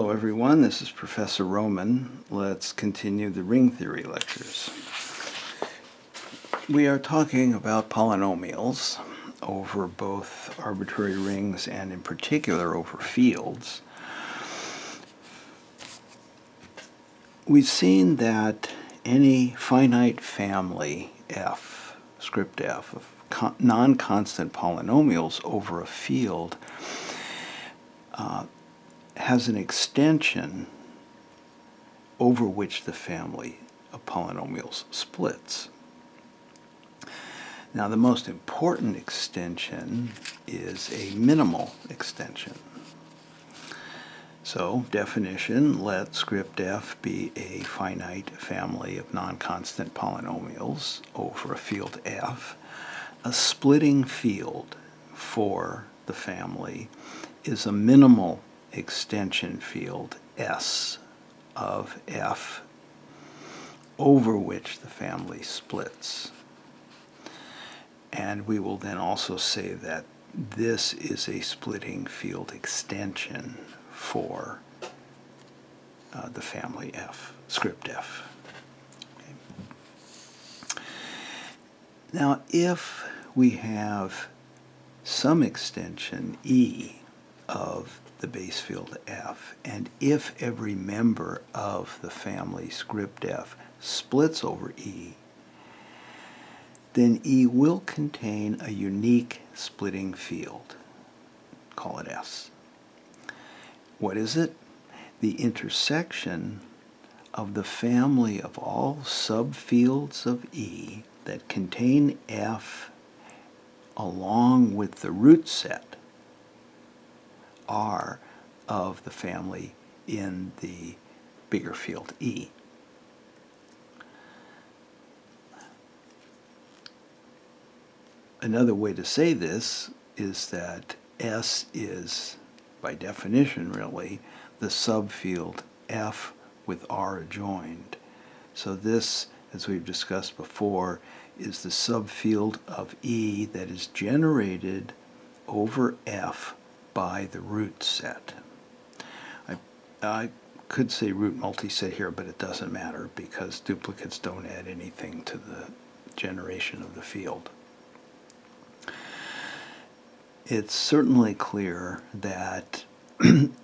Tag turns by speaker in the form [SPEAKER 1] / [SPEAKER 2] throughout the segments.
[SPEAKER 1] Hello everyone, this is Professor Roman. Let's continue the ring theory lectures. We are talking about polynomials over both arbitrary rings and in particular over fields. We've seen that any finite family f, script f, of non-constant polynomials over a field has an extension over which the family of polynomials splits. Now, the most important extension is a minimal extension. So, definition, let script f be a finite family of non-constant polynomials over a field f. A splitting field for the family is a minimal extension field S of f over which the family splits. And we will then also say that this is a splitting field extension for the family f, script f. Okay. Now, if we have some extension E of the base field f, and if every member of the family script f splits over E, then E will contain a unique splitting field. Call it S. What is it? The intersection of the family of all subfields of E that contain f along with the root set R of the family in the bigger field E. Another way to say this is that S is, by definition really, the subfield F with R adjoined. So this, as we've discussed before, is the subfield of E that is generated over F by the root set. I could say root multiset here, but it doesn't matter because duplicates don't add anything to the generation of the field. It's certainly clear that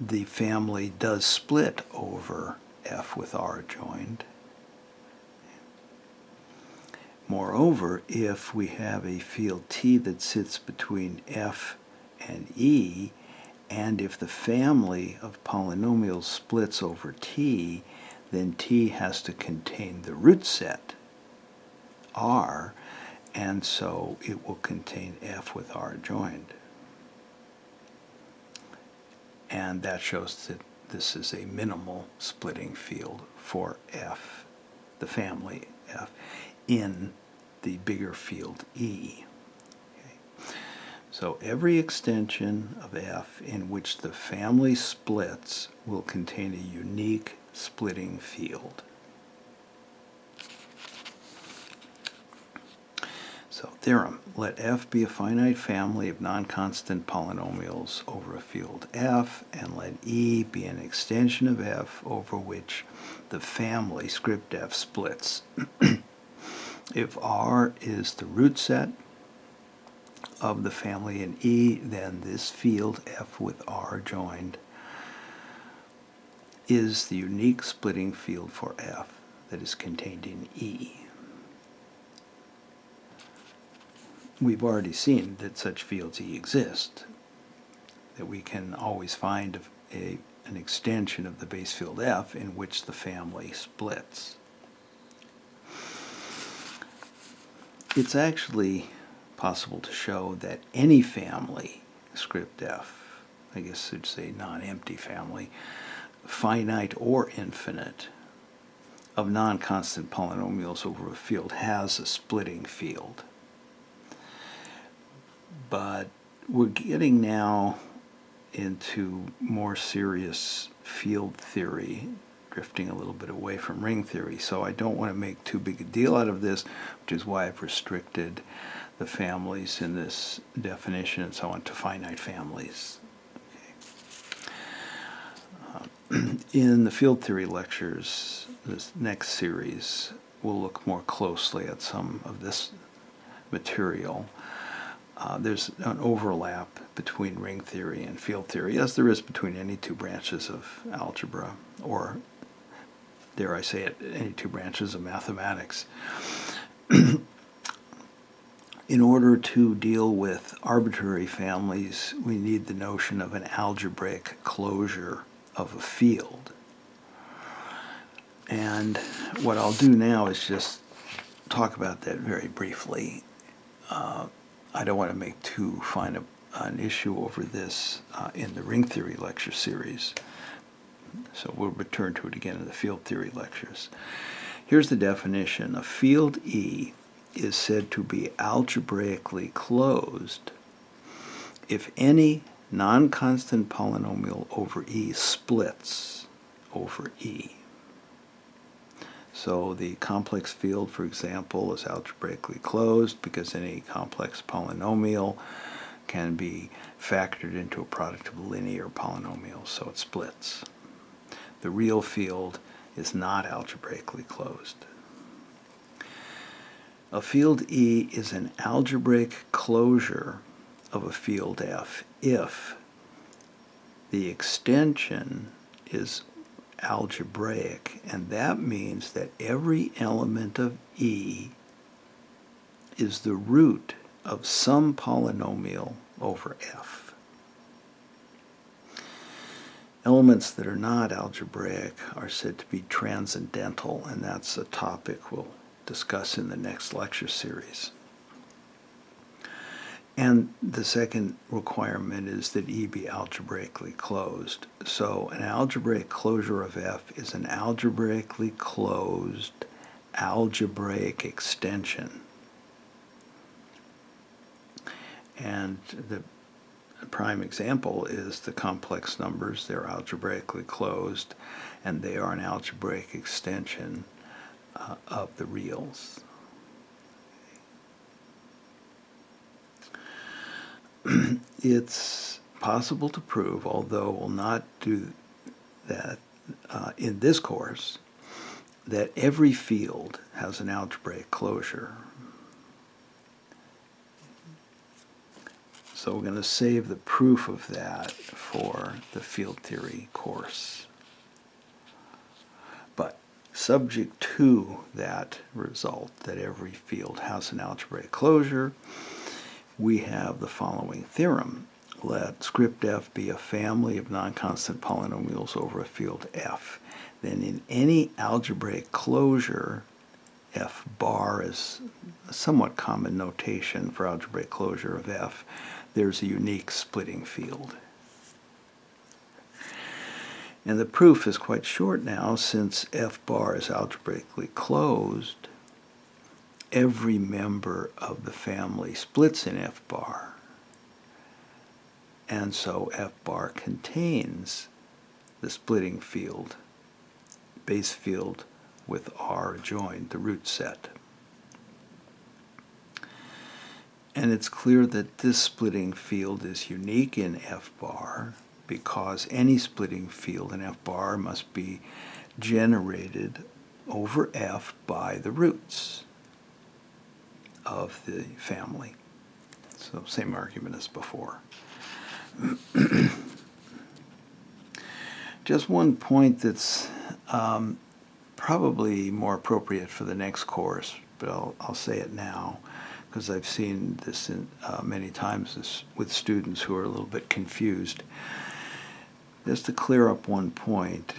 [SPEAKER 1] the family does split over F with R adjoined. Moreover, if we have a field T that sits between F and E, and if the family of polynomials splits over T, then T has to contain the root set R, and so it will contain F with R adjoined. And that shows that this is a minimal splitting field for F, the family F, in the bigger field E. Okay. So every extension of F in which the family splits will contain a unique splitting field. So theorem, let F be a finite family of non-constant polynomials over a field F, and let E be an extension of F over which the family script F splits. If R is the root set of the family in E, then this field F with R joined is the unique splitting field for F that is contained in E. We've already seen that such fields E exist, that we can always find an extension of the base field F in which the family splits. It's actually possible to show that any family, script F, I guess I'd say non-empty family, finite or infinite, of non-constant polynomials over a field has a splitting field. But we're getting now into more serious field theory, drifting a little bit away from ring theory, so I don't want to make too big a deal out of this, which is why I've restricted the families in this definition and so on to finite families. Okay. In the field theory lectures, this next series, we'll look more closely at some of this material. There's an overlap between ring theory and field theory, as there is between any two branches of algebra, or, dare I say it, any two branches of mathematics. In order to deal with arbitrary families, we need the notion of an algebraic closure of a field. And what I'll do now is just talk about that very briefly. I don't want to make too fine an issue over this in the ring theory lecture series. So we'll return to it again in the field theory lectures. Here's the definition. A field E is said to be algebraically closed if any non-constant polynomial over E splits over E. So the complex field, for example, is algebraically closed because any complex polynomial can be factored into a product of linear polynomials, so it splits. The real field is not algebraically closed. A field E is an algebraic closure of a field F if the extension is algebraic, and that means that every element of E is the root of some polynomial over F. Elements that are not algebraic are said to be transcendental, and that's a topic we'll discuss in the next lecture series. And the second requirement is that E be algebraically closed. So an algebraic closure of F is an algebraically closed algebraic extension. And the prime example is the complex numbers. They're algebraically closed, and they are an algebraic extension of the reals. It's possible to prove, although we'll not do that in this course, that every field has an algebraic closure. So we're going to save the proof of that for the field theory course. But subject to that result, that every field has an algebraic closure, we have the following theorem. Let script F be a family of non-constant polynomials over a field F. Then in any algebraic closure, F bar is a somewhat common notation for algebraic closure of F, there's a unique splitting field. And the proof is quite short now, since F bar is algebraically closed. Every member of the family splits in F bar. And so F bar contains the splitting field, base field with R joined, the root set. And it's clear that this splitting field is unique in F bar because any splitting field in F bar must be generated over F by the roots of the family. So same argument as before. Just one point that's probably more appropriate for the next course, but I'll say it now because I've seen this many times with students who are a little bit confused. Just to clear up one point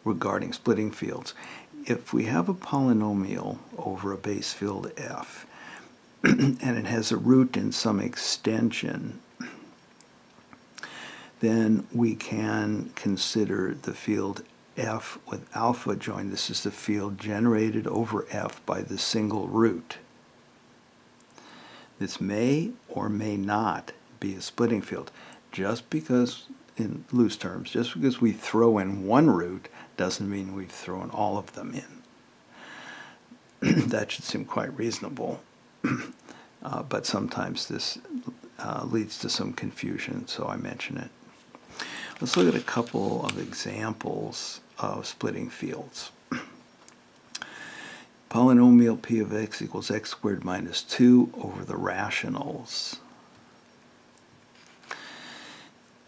[SPEAKER 1] regarding splitting fields. If we have a polynomial over a base field F, and it has a root in some extension, then we can consider the field F with alpha joined. This is the field generated over F by the single root. This may or may not be a splitting field. Just because, in loose terms, just because we throw in one root doesn't mean we've thrown all of them in. That should seem quite reasonable. But sometimes this leads to some confusion, so I mention it. Let's look at a couple of examples of splitting fields. Polynomial p of x equals x squared minus 2 over the rationals.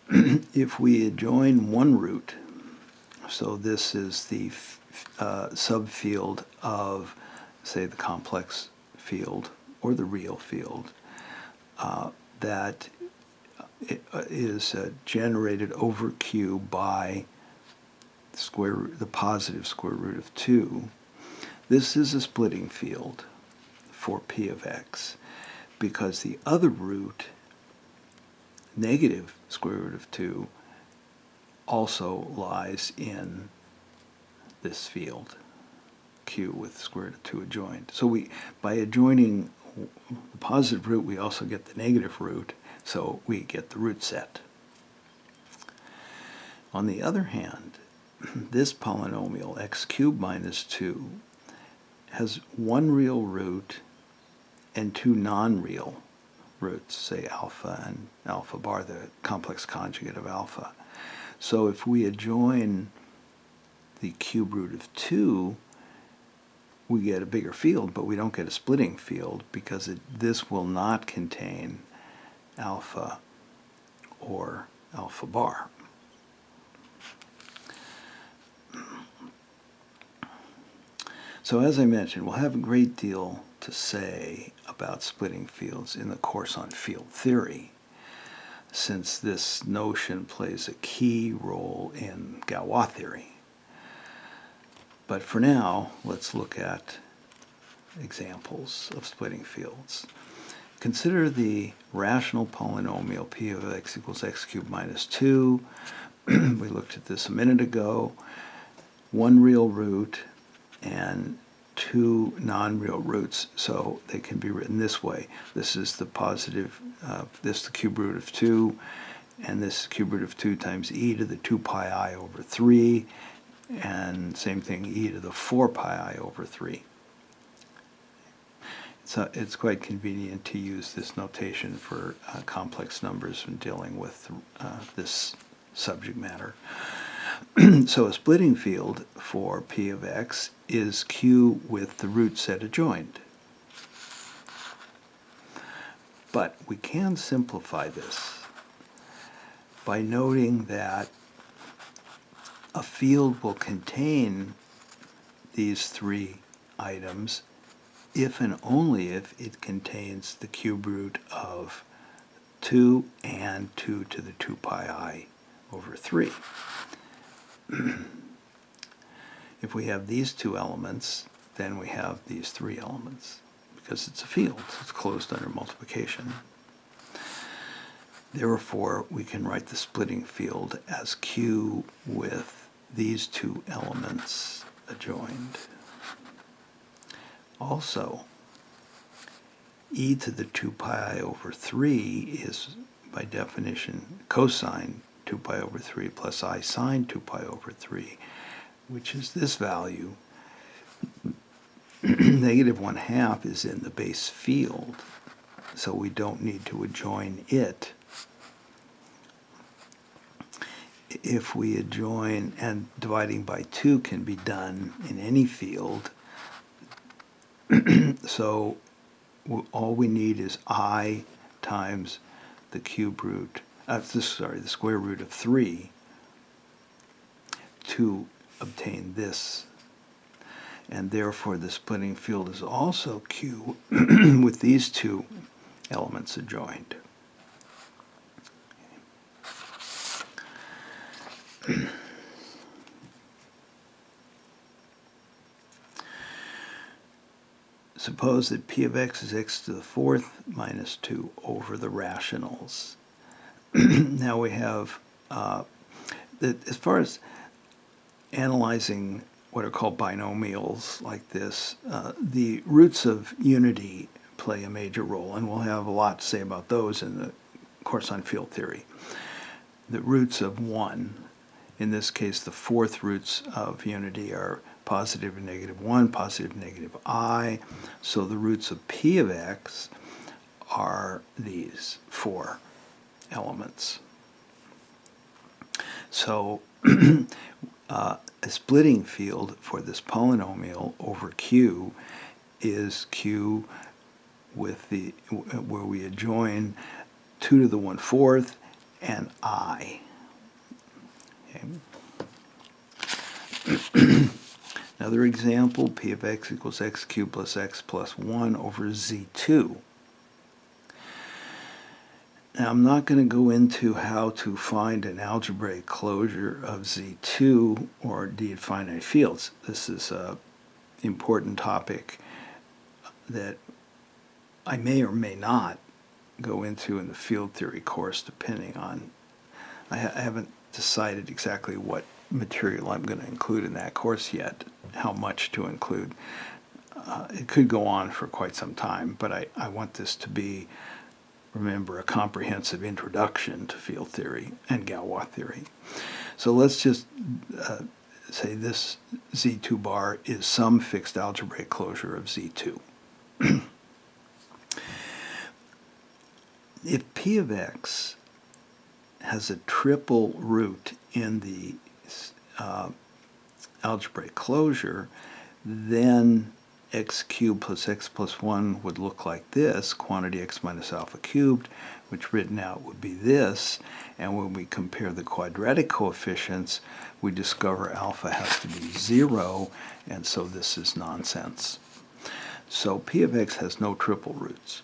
[SPEAKER 1] If we adjoin one root, so this is the subfield of, say, the complex field or the real field, that is generated over Q by the positive square root of 2. This is a splitting field for P of x because the other root, negative square root of 2, also lies in this field, Q with square root of 2 adjoined. So by adjoining the positive root, we also get the negative root, so we get the root set. On the other hand, this polynomial, x cubed minus 2, has one real root and two non-real roots, say alpha and alpha bar, the complex conjugate of alpha. So if we adjoin the cube root of 2, we get a bigger field, but we don't get a splitting field because this will not contain alpha or alpha bar. So as I mentioned, we'll have a great deal to say about splitting fields in the course on field theory, since this notion plays a key role in Galois theory. But for now, let's look at examples of splitting fields. Consider the rational polynomial p of x equals x cubed minus 2. We looked at this a minute ago. One real root and two non-real roots, so they can be written this way. This is the positive, this is the cube root of 2, and this is cube root of 2 times e to the 2 pi I over 3, and same thing, e to the 4 pi I over 3. So it's quite convenient to use this notation for complex numbers when dealing with this subject matter. So a splitting field for p of x is q with the root set adjoined. But we can simplify this by noting that a field will contain these three items if and only if it contains the cube root of 2 and 2 to the 2 pi I over 3. If we have these two elements, then we have these three elements, because it's a field. It's closed under multiplication. Therefore, we can write the splitting field as Q with these two elements adjoined. Also, e to the 2 pi I over 3 is, by definition, cosine 2 pi over 3 plus I sine 2 pi over 3, which is this value. Negative 1/2 is in the base field, so we don't need to adjoin it. If we adjoin, and dividing by 2 can be done in any field, so all we need is I times the cube root, the square root of 3 to obtain this. And therefore the splitting field is also Q with these two elements adjoined. Suppose that p of x is x to the 4th minus 2 over the rationals. Now we have, as far as analyzing what are called binomials like this, the roots of unity play a major role, and we'll have a lot to say about those in the course on field theory. The roots of 1, in this case the fourth roots of unity, are positive and negative 1, positive and negative I, so the roots of p of x are these four elements. So a splitting field for this polynomial over Q is Q with the where we adjoin 2 to the 1/4 and I. Okay. Another example, P of x equals x cubed plus x plus 1 over z2. Now I'm not going to go into how to find an algebraic closure of z2 or d at finite fields. This is an important topic that I may or may not go into in the field theory course, depending on, I haven't decided exactly what material I'm going to include in that course yet, how much to include. It could go on for quite some time, but I want this to be, remember, a comprehensive introduction to field theory and Galois theory. So let's just say this Z2 bar is some fixed algebraic closure of Z2. If P of x has a triple root in the algebraic closure, then x cubed plus x plus 1 would look like this, quantity x minus alpha cubed, which written out would be this, and when we compare the quadratic coefficients, we discover alpha has to be 0, and so this is nonsense. So P of x has no triple roots.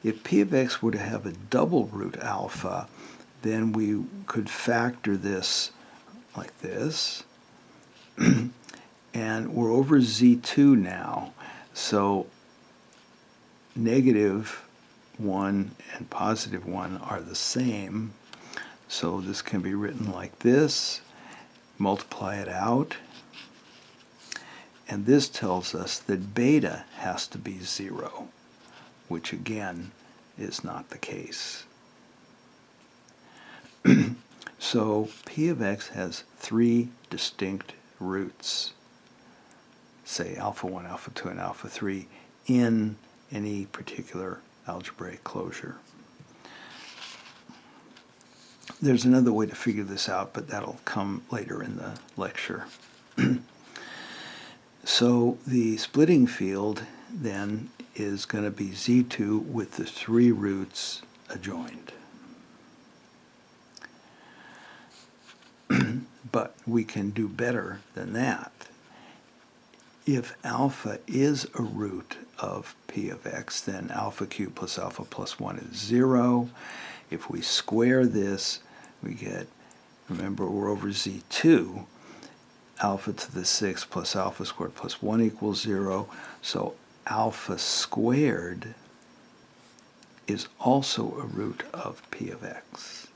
[SPEAKER 1] If P of x were to have a double root alpha, then we could factor this like this. And we're over z2 now, so negative 1 and positive 1 are the same. So this can be written like this, multiply it out, and this tells us that beta has to be 0, which again is not the case. So P of x has 3 distinct roots, say alpha 1, alpha 2, and alpha 3, in any particular algebraic closure. There's another way to figure this out, but that'll come later in the lecture. So the splitting field then is going to be Z2 with the 3 roots adjoined. But we can do better than that. If alpha is a root of P of x, then alpha cubed plus alpha plus 1 is 0. If we square this, we get, remember, we're over z2, alpha to the 6 plus alpha squared plus 1 equals 0. So alpha squared is also a root of P of x.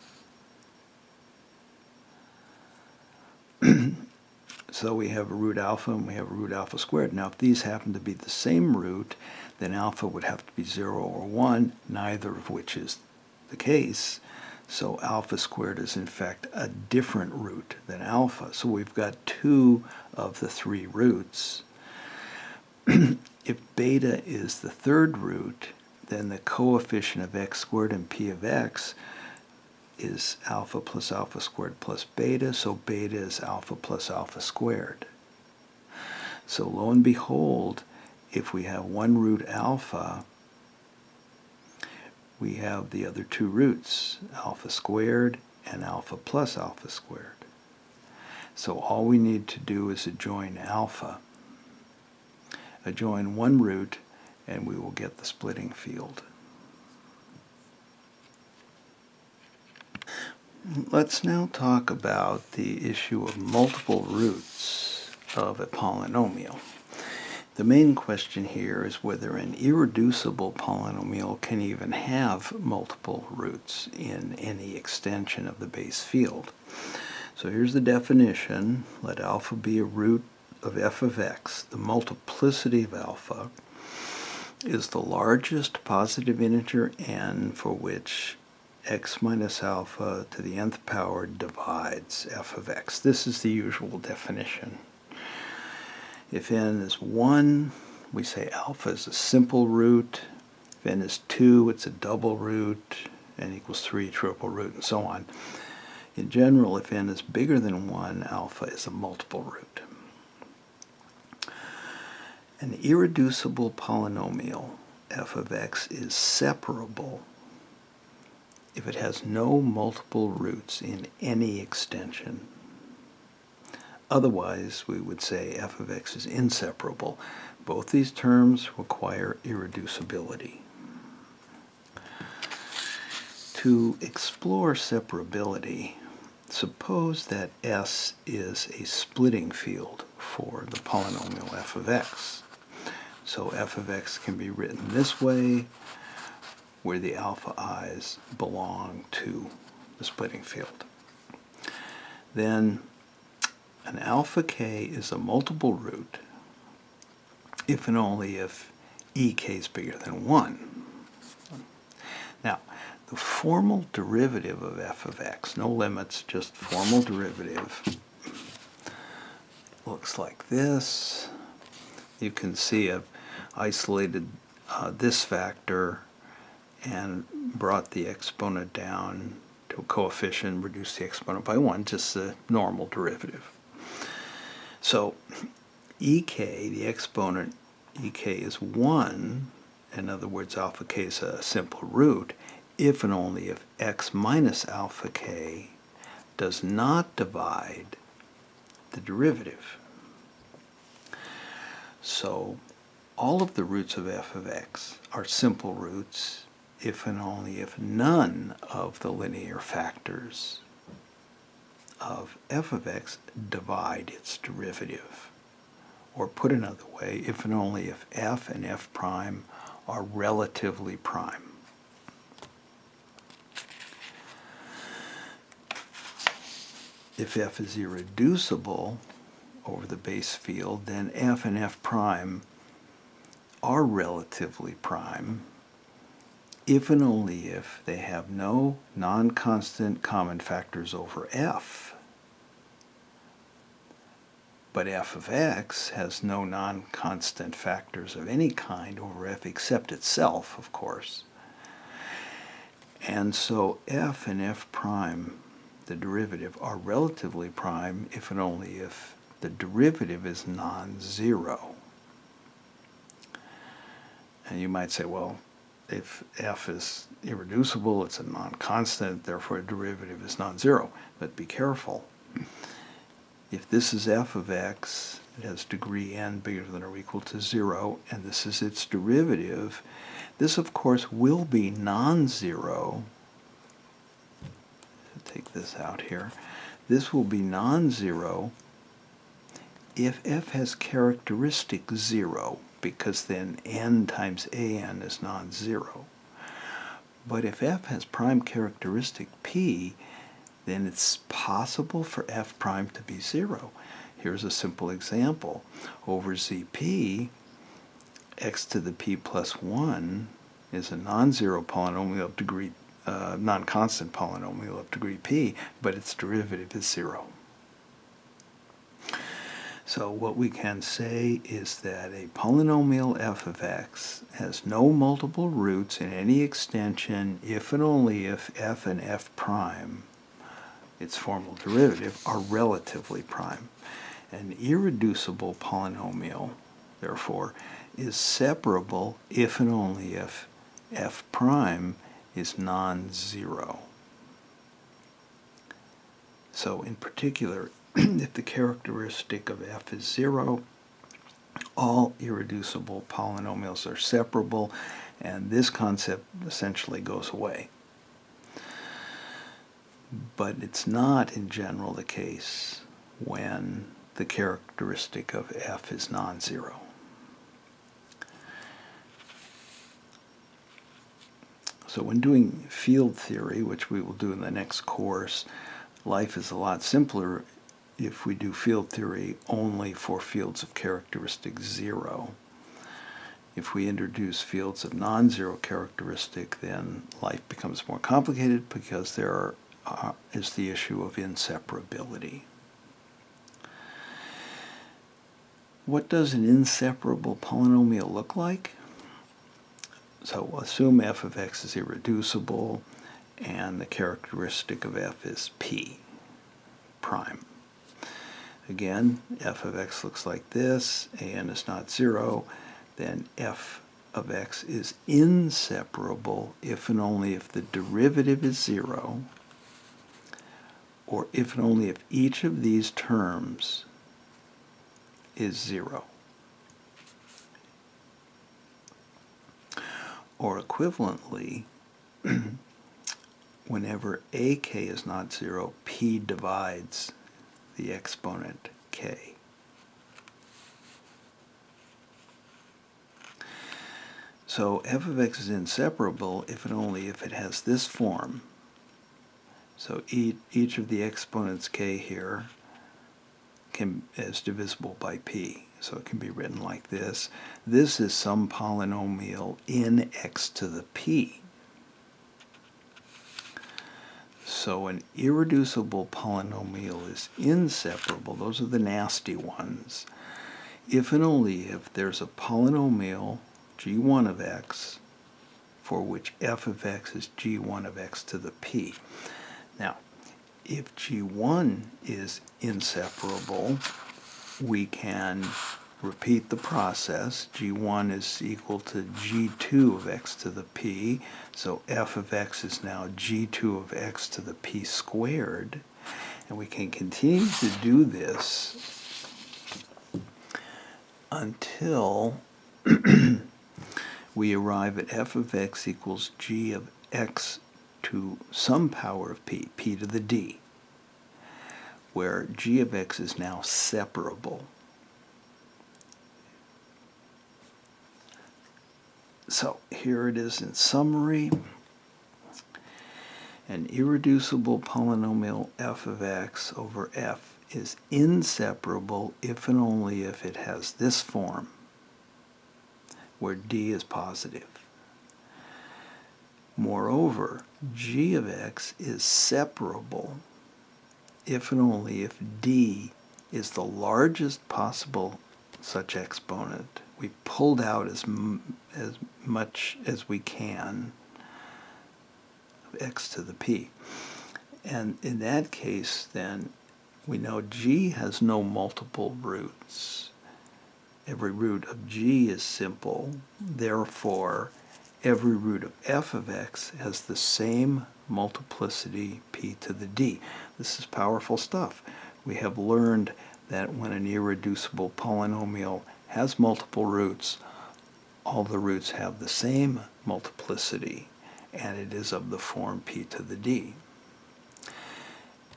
[SPEAKER 1] So we have a root alpha and we have a root alpha squared. Now if these happen to be the same root, then alpha would have to be 0 or 1, neither of which is the case. So alpha squared is in fact a different root than alpha. So we've got 2 of the 3 roots. If beta is the third root, then the coefficient of x squared in P of x is alpha plus alpha squared plus beta, so beta is alpha plus alpha squared. So lo and behold, if we have one root alpha, we have the other 2 roots, alpha squared and alpha plus alpha squared. So all we need to do is adjoin alpha. Adjoin one root, and we will get the splitting field. Let's now talk about the issue of multiple roots of a polynomial. The main question here is whether an irreducible polynomial can even have multiple roots in any extension of the base field. So here's the definition. Let alpha be a root of f of x. The multiplicity of alpha is the largest positive integer n for which x minus alpha to the nth power divides f of x. This is the usual definition. If n is 1, we say alpha is a simple root. If n is 2, it's a double root. N equals 3, triple root, and so on. In general, if n is bigger than 1, alpha is a multiple root. An irreducible polynomial f of x is separable if it has no multiple roots in any extension. Otherwise, we would say f of x is inseparable. Both these terms require irreducibility. To explore separability, suppose that S is a splitting field for the polynomial f of x. So f of x can be written this way, where the alpha i's belong to the splitting field. Then an alpha k is a multiple root if and only if ek is bigger than 1. Now, the formal derivative of f of x, no limits, just formal derivative, looks like this. You can see I've isolated this factor and brought the exponent down to a coefficient, reduced the exponent by 1, just the normal derivative. So ek, the exponent ek is 1, in other words, alpha k is a simple root, if and only if x minus alpha k does not divide the derivative. So all of the roots of f of x are simple roots if and only if none of the linear factors of f of x divide its derivative. Or put another way, if and only if f and f prime are relatively prime. If f is irreducible over the base field, then f and f prime are relatively prime if and only if they have no non-constant common factors over f. But f of x has no non-constant factors of any kind over f except itself, of course. And so f and f prime, the derivative, are relatively prime if and only if the derivative is non-zero. And you might say, well, if f is irreducible, it's a non-constant, therefore a derivative is non-zero. But be careful. If this is f of x, it has degree n bigger than or equal to 0, and this is its derivative, this, of course, will be non-zero. Take this out here. This will be non-zero if f has characteristic 0, because then n times an is non-zero. But if f has prime characteristic p, then it's possible for f prime to be 0. Here's a simple example. Over Zp, x to the p plus 1 is a non-zero polynomial of degree, non-constant polynomial of degree p, but its derivative is 0. So what we can say is that a polynomial f of x has no multiple roots in any extension if and only if f and f prime, its formal derivative, are relatively prime. An irreducible polynomial, therefore, is separable if and only if f prime is non-zero. So in particular, if the characteristic of f is 0, all irreducible polynomials are separable, and this concept essentially goes away. But it's not in general the case when the characteristic of f is non-zero. So when doing field theory, which we will do in the next course, life is a lot simpler if we do field theory only for fields of characteristic 0. If we introduce fields of non-zero characteristic, then life becomes more complicated because there is the issue of inseparability. What does an inseparable polynomial look like? So we'll assume f of x is irreducible and the characteristic of f is p. prime. Again, f of x looks like this, and is not 0, then f of x is inseparable if and only if the derivative is 0, or if and only if each of these terms is 0. Or equivalently, whenever ak is not 0, p divides the exponent k. So f of x is inseparable if and only if it has this form. So each of the exponents k here is divisible by p. So it can be written like this. This is some polynomial in x to the p. So an irreducible polynomial is inseparable. Those are the nasty ones. If and only if there's a polynomial g1 of x for which f of x is g1 of x to the p. Now, if g1 is inseparable, we can repeat the process. g1 is equal to g2 of x to the p, so f of x is now g2 of x to the p squared. And we can continue to do this until we arrive at f of x equals g of x to some power of p, p to the d, where g of x is now separable. So here it is in summary. An irreducible polynomial f of x over f is inseparable if and only if it has this form, where d is positive. Moreover, g of x is separable if and only if d is the largest possible such exponent. We pulled out as much as we can of x to the p. And in that case, then, we know g has no multiple roots. Every root of g is simple. Therefore, every root of f of x has the same multiplicity p to the d. This is powerful stuff. We have learned that when an irreducible polynomial has multiple roots, all the roots have the same multiplicity, and it is of the form p to the d.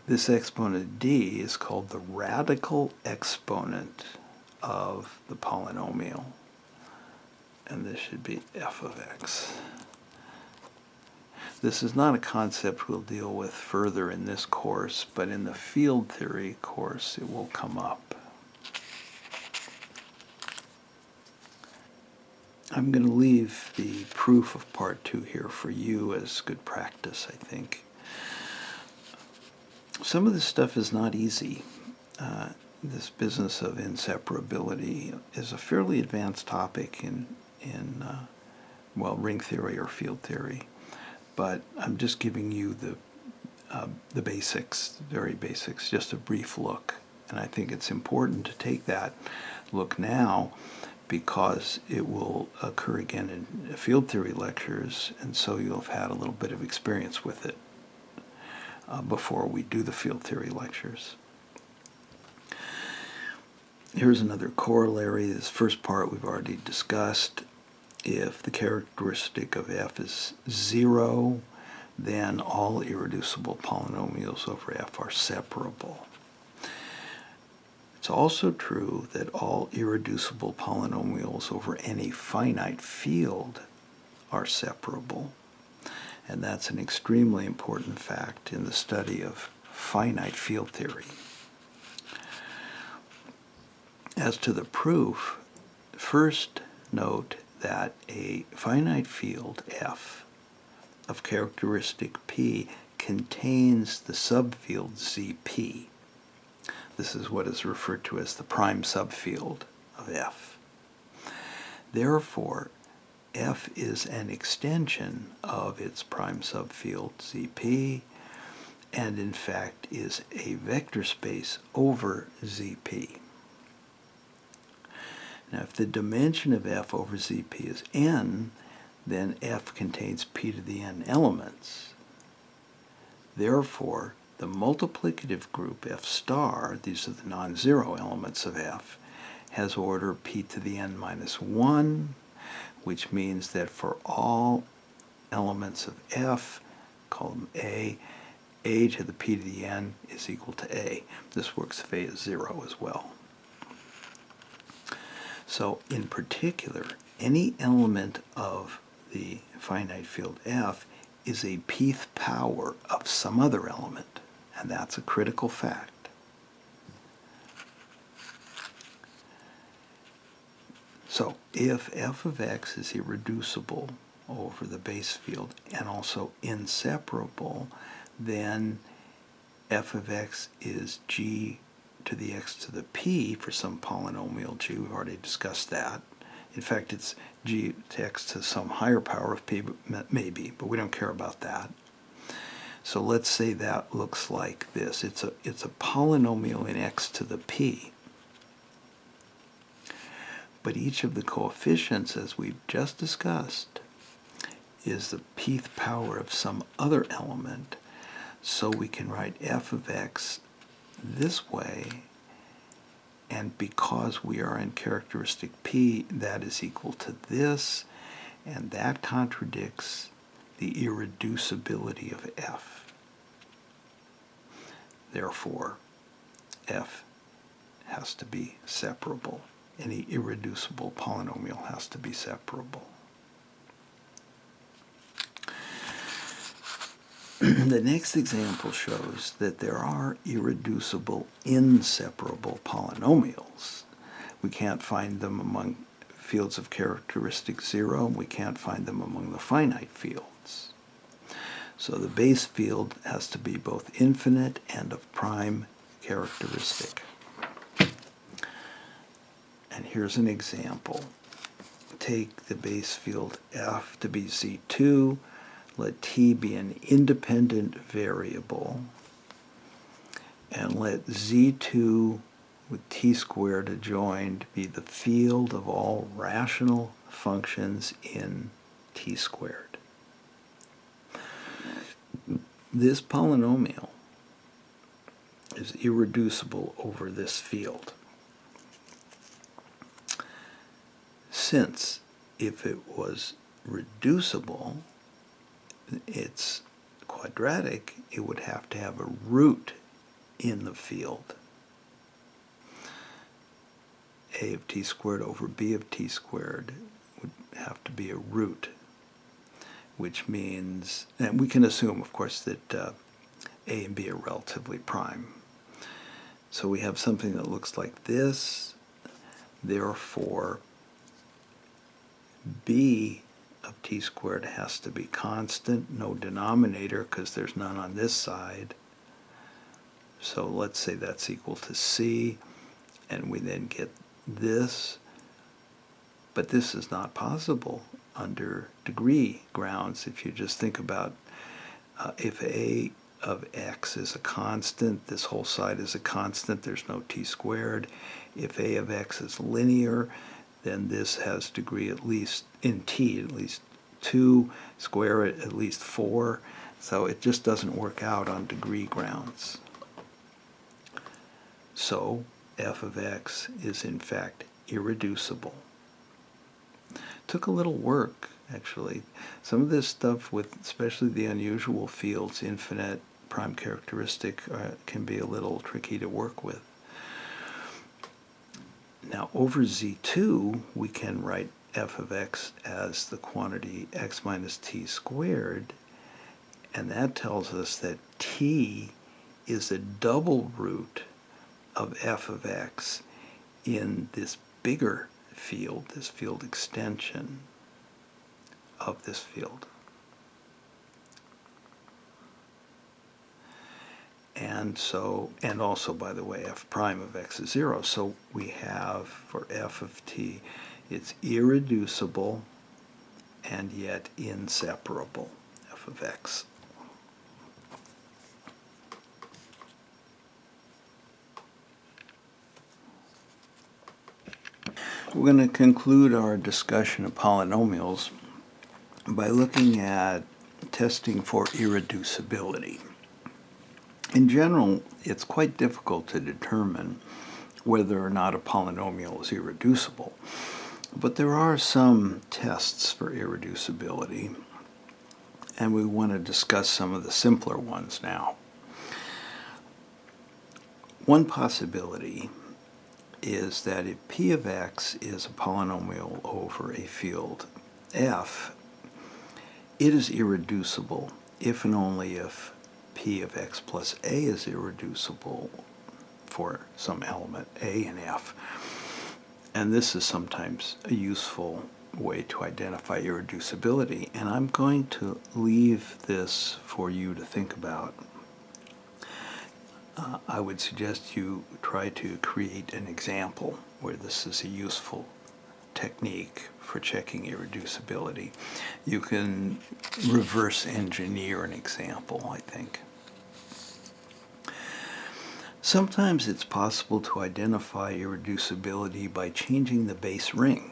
[SPEAKER 1] This exponent d is called the radical exponent of the polynomial, and this should be f of x. This is not a concept we'll deal with further in this course, but in the field theory course it will come up. I'm going to leave the proof of part 2 here for you as good practice, I think. Some of this stuff is not easy. This business of inseparability is a fairly advanced topic in ring theory or field theory. But I'm just giving you the basics, very basics, just a brief look. And I think it's important to take that look now because it will occur again in field theory lectures, and so you'll have had a little bit of experience with it before we do the field theory lectures. Here's another corollary. This first part we've already discussed. If the characteristic of f is 0, then all irreducible polynomials over f are separable. It's also true that all irreducible polynomials over any finite field are separable, and that's an extremely important fact in the study of finite field theory. As to the proof, first note that a finite field f of characteristic p contains the subfield Zp. This is what is referred to as the prime subfield of f. Therefore, f is an extension of its prime subfield Zp, and in fact is a vector space over ZP. Now if the dimension of F over ZP is n, then F contains p to the n elements. Therefore, the multiplicative group F star, these are the non-zero elements of F, has order p to the n minus 1, which means that for all elements of F, call them A to the p to the n is equal to A. This works if A is 0 as well. So in particular, any element of the finite field F is a pth power of some other element, and that's a critical fact. So if f of x is irreducible over the base field and also inseparable, then f of x is g to the x to the p for some polynomial g. We've already discussed that. In fact, it's g to x to some higher power of p, maybe, but we don't care about that. So let's say that looks like this. It's a polynomial in x to the p. But each of the coefficients, as we've just discussed, is the pth power of some other element. So we can write f of x this way, and because we are in characteristic p, that is equal to this, and that contradicts the irreducibility of f. Therefore, f has to be separable. Any irreducible polynomial has to be separable. The next example shows that there are irreducible inseparable polynomials. We can't find them among fields of characteristic 0, and we can't find them among the finite fields. So the base field has to be both infinite and of prime characteristic. And here's an example. Take the base field f to be z2. Let t be an independent variable. And let z2 with t squared adjoined be the field of all rational functions in t squared. This polynomial is irreducible over this field. Since if it was reducible, it's quadratic, it would have to have a root in the field. A of t squared over b of t squared would have to be a root, which means, and we can assume, of course, that a and b are relatively prime. So we have something that looks like this. Therefore, b of t squared has to be constant, no denominator because there's none on this side. So let's say that's equal to c, and we then get this. But this is not possible under degree grounds. If you just think about if a of x is a constant, this whole side is a constant, there's no t squared. If a of x is linear, then this has degree at least, in t, at least 2, square it at least 4. So it just doesn't work out on degree grounds. So f of x is in fact irreducible. Took a little work, actually. Some of this stuff with especially the unusual fields, infinite, prime characteristic, can be a little tricky to work with. Now over z2, we can write f of x as the quantity x minus t squared, and that tells us that t is a double root of f of x in this bigger field, this field extension of this field. And so, and also, by the way, f prime of x is 0. So we have, for f of t, it's irreducible and yet inseparable, f of x. We're going to conclude our discussion of polynomials by looking at testing for irreducibility. In general, it's quite difficult to determine whether or not a polynomial is irreducible, but there are some tests for irreducibility, and we want to discuss some of the simpler ones now. One possibility is that if p of x is a polynomial over a field f, it is irreducible if and only if p of x plus a is irreducible for some element a in f. And this is sometimes a useful way to identify irreducibility, and I'm going to leave this for you to think about. I would suggest you try to create an example where this is a useful technique for checking irreducibility. You can reverse engineer an example, I think. Sometimes it's possible to identify irreducibility by changing the base ring.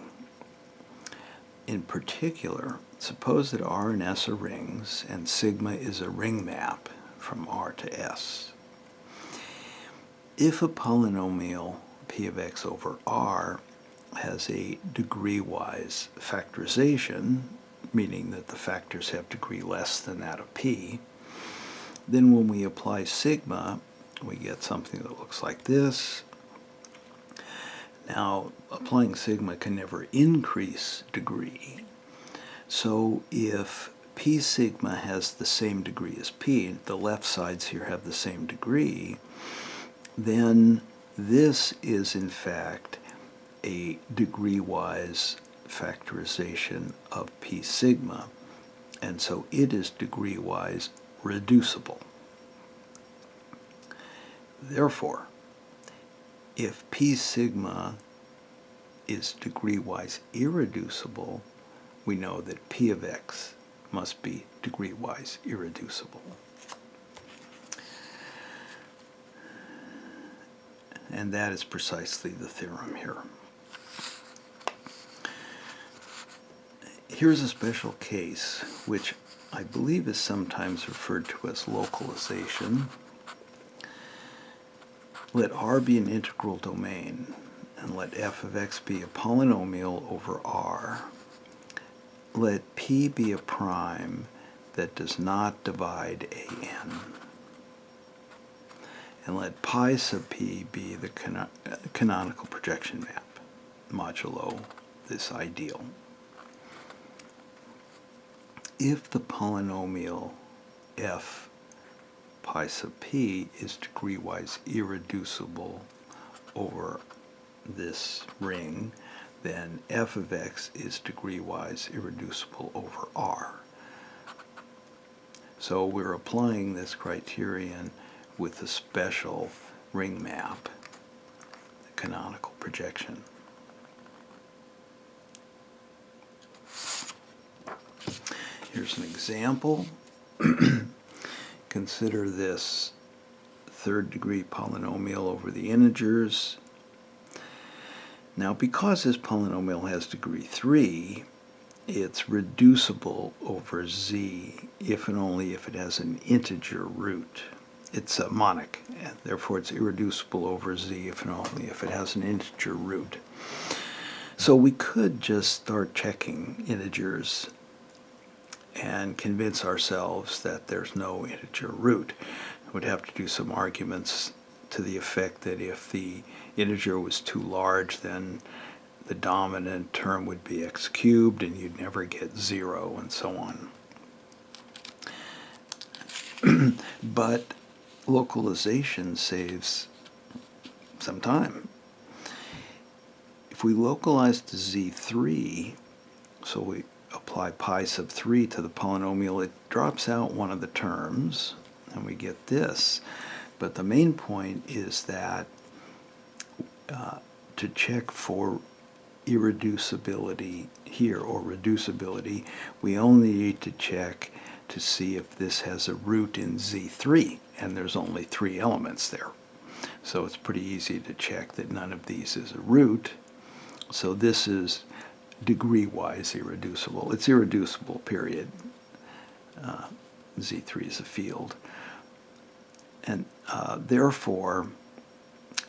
[SPEAKER 1] In particular, suppose that R and S are rings and sigma is a ring map from R to S. If a polynomial p of x over R has a degree-wise factorization, meaning that the factors have degree less than that of p, then when we apply sigma, we get something that looks like this. Now, applying sigma can never increase degree. So if p sigma has the same degree as p, the left sides here have the same degree, then this is in fact a degree-wise factorization of p sigma, and so it is degree-wise reducible. Therefore, if p sigma is degree-wise irreducible, we know that p of x must be degree-wise irreducible. And that is precisely the theorem here. Here's a special case, which I believe is sometimes referred to as localization. Let R be an integral domain, and let f of x be a polynomial over R. Let P be a prime that does not divide an. And let pi sub p be the canonical projection map, modulo this ideal. If the polynomial f pi sub p is degree-wise irreducible over this ring, then f of x is degree-wise irreducible over R. So we're applying this criterion with a special ring map, the canonical projection. Here's an example. Consider this third-degree polynomial over the integers. Now, because this polynomial has degree 3, it's reducible over z if and only if it has an integer root. It's a monic, and therefore it's irreducible over z if and only if it has an integer root. So we could just start checking integers and convince ourselves that there's no integer root. We'd have to do some arguments to the effect that if the integer was too large, then the dominant term would be x cubed and you'd never get 0 and so on. But localization saves some time. If we localize to z3, so we apply pi sub 3 to the polynomial, it drops out one of the terms, and we get this. But the main point is that to check for irreducibility here, or reducibility, we only need to check to see if this has a root in z3, and there's only 3 elements there. So it's pretty easy to check that none of these is a root. So this is degree-wise irreducible. It's irreducible, period. Z3 is a field. And therefore,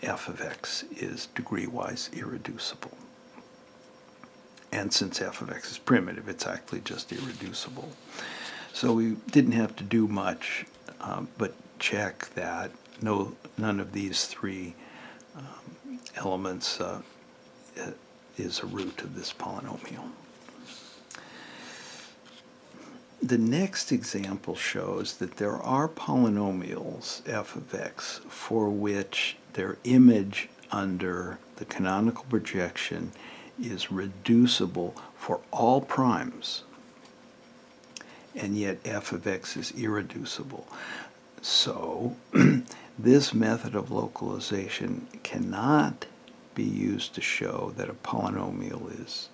[SPEAKER 1] f of x is degree-wise irreducible. And since f of x is primitive, it's actually just irreducible. So we didn't have to do much, but check that none of these three elements is a root of this polynomial. The next example shows that there are polynomials, f of x, for which their image under the canonical projection is reducible for all primes, and yet f of x is irreducible. So this method of localization cannot be used to show that a polynomial is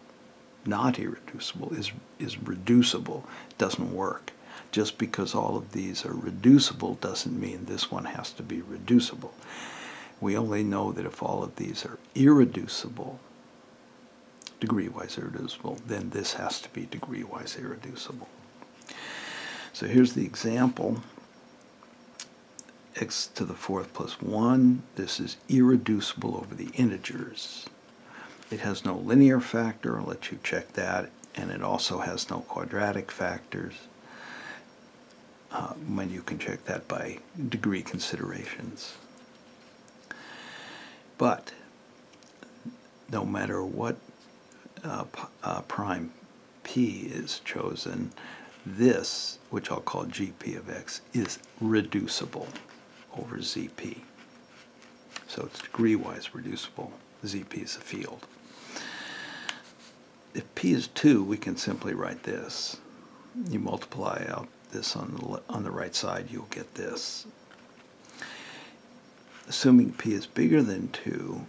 [SPEAKER 1] not irreducible, is reducible. It doesn't work. Just because all of these are reducible doesn't mean this one has to be reducible. We only know that if all of these are irreducible, degree-wise irreducible, then this has to be degree-wise irreducible. So here's the example. X to the fourth plus 1. This is irreducible over the integers. It has no linear factor. I'll let you check that. And it also has no quadratic factors. When you can check that by degree considerations. But no matter what prime p is chosen, this, which I'll call gp of x, is reducible over zp. So it's degree-wise reducible. Zp is a field. If p is 2, we can simply write this. You multiply out this on the right side, you'll get this. Assuming p is bigger than 2,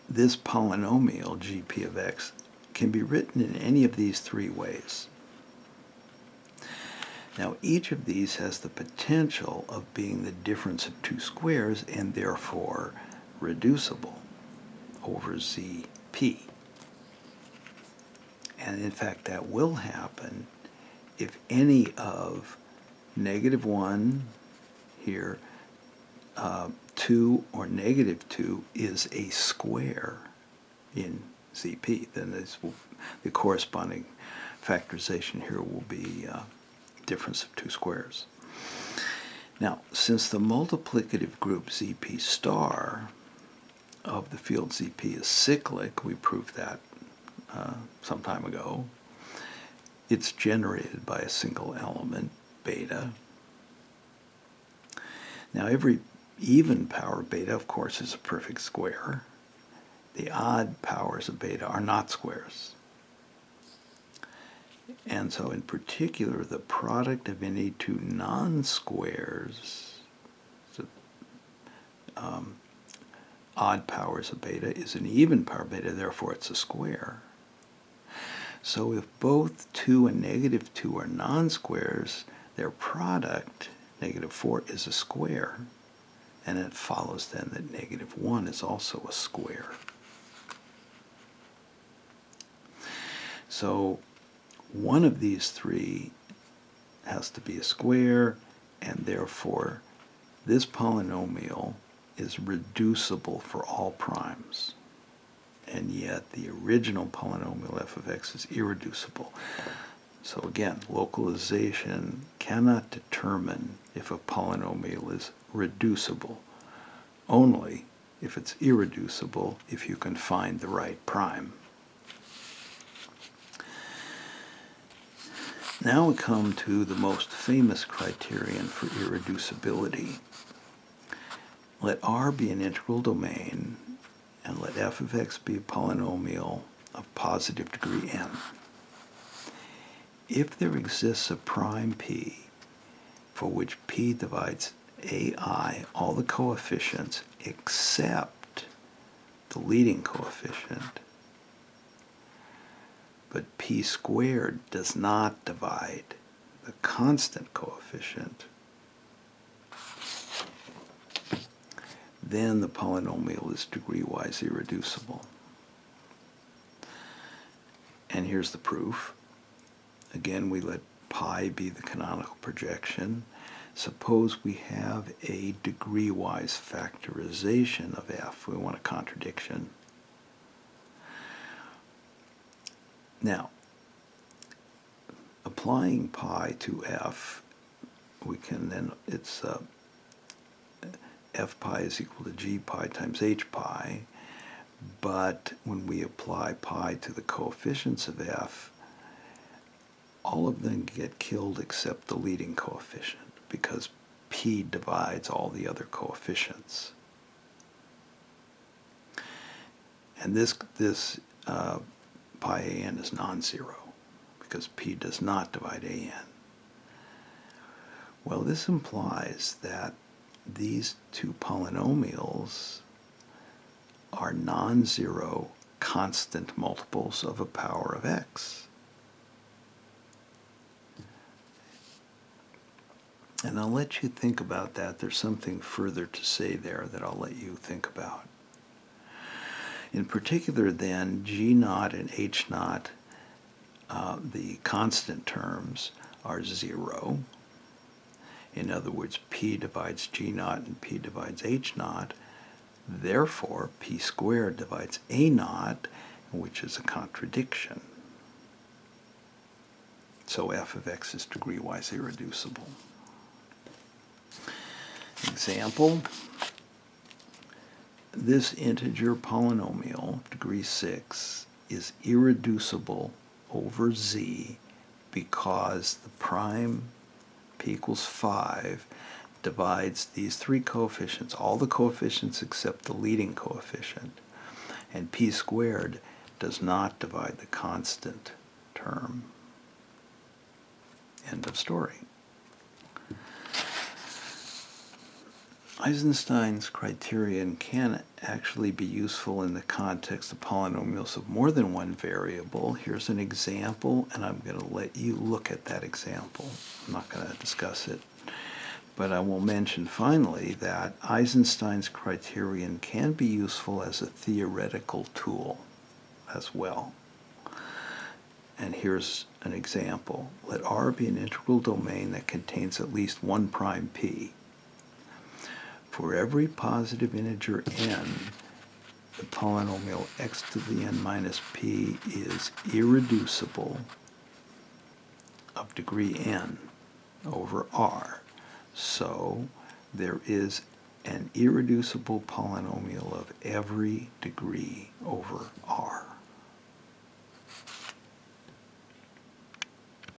[SPEAKER 1] this polynomial, gp of x, can be written in any of these three ways. Now, each of these has the potential of being the difference of two squares and therefore reducible over zp. And in fact, that will happen if any of -1 here, 2 or -2 is a square in zp. Then the corresponding factorization here will be difference of two squares. Now, since the multiplicative group zp star of the field zp is cyclic, we proved that some time ago, it's generated by a single element, beta. Now, every even power beta, of course, is a perfect square. The odd powers of beta are not squares. And so, in particular, the product of any two non-squares, so, odd powers of beta, is an even power beta, therefore it's a square. So if both 2 and -2 are non-squares, their product, -4, is a square. And it follows then that -1 is also a square. So one of these three has to be a square, and therefore this polynomial is reducible for all primes. And yet the original polynomial f of x is irreducible. So again, localization cannot determine if a polynomial is reducible, only if it's irreducible if you can find the right prime. Now we come to the most famous criterion for irreducibility. Let R be an integral domain, and let f of x be a polynomial of positive degree n. If there exists a prime p for which p divides ai, all the coefficients except the leading coefficient, but p squared does not divide the constant coefficient, then the polynomial is degree-wise irreducible. And here's the proof. Again, we let pi be the canonical projection. Suppose we have a degree-wise factorization of f. We want a contradiction. Now, applying pi to f, we can then, it's f pi is equal to g pi times h pi, but when we apply pi to the coefficients of f, all of them get killed except the leading coefficient, because p divides all the other coefficients. And this pi an is non-zero, because p does not divide an. Well, this implies that these two polynomials are non-zero constant multiples of a power of x. And I'll let you think about that. There's something further to say there that I'll let you think about. In particular, then, g naught and h naught, the constant terms, are 0. In other words, p divides g naught and p divides h naught. Therefore, p squared divides a naught, which is a contradiction. So f of x is degree-wise irreducible. Example, this integer polynomial, degree 6, is irreducible over z because the prime p equals 5 divides these three coefficients, all the coefficients except the leading coefficient, and p squared does not divide the constant term. End of story. Eisenstein's criterion can actually be useful in the context of polynomials of more than one variable. Here's an example, and I'm going to let you look at that example. I'm not going to discuss it. But I will mention finally that Eisenstein's criterion can be useful as a theoretical tool as well. And here's an example. Let R be an integral domain that contains at least one prime p. For every positive integer n, the polynomial x to the n minus p is irreducible of degree n over R. So there is an irreducible polynomial of every degree over R.